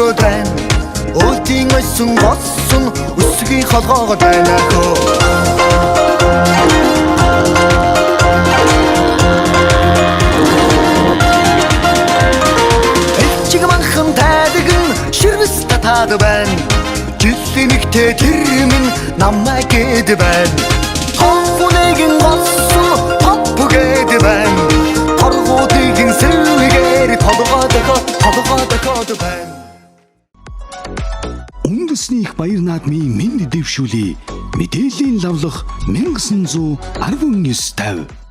өргөд байна. Өлтийн ойсон госон өсгийн холгоогод байна хөө. Элчиг манхан тайдагн ширвэс татаад байна. Жилийн нэгтээ тэр минь намайг гээд байна. Хонхунэгэн госон хоппугээд байна. Торгуудын сэргээр толгой дохоод байна. Үндэсний их баяр наадмын мэнд дэвшүүлээ. Мэдээллийн лавлах 1919 50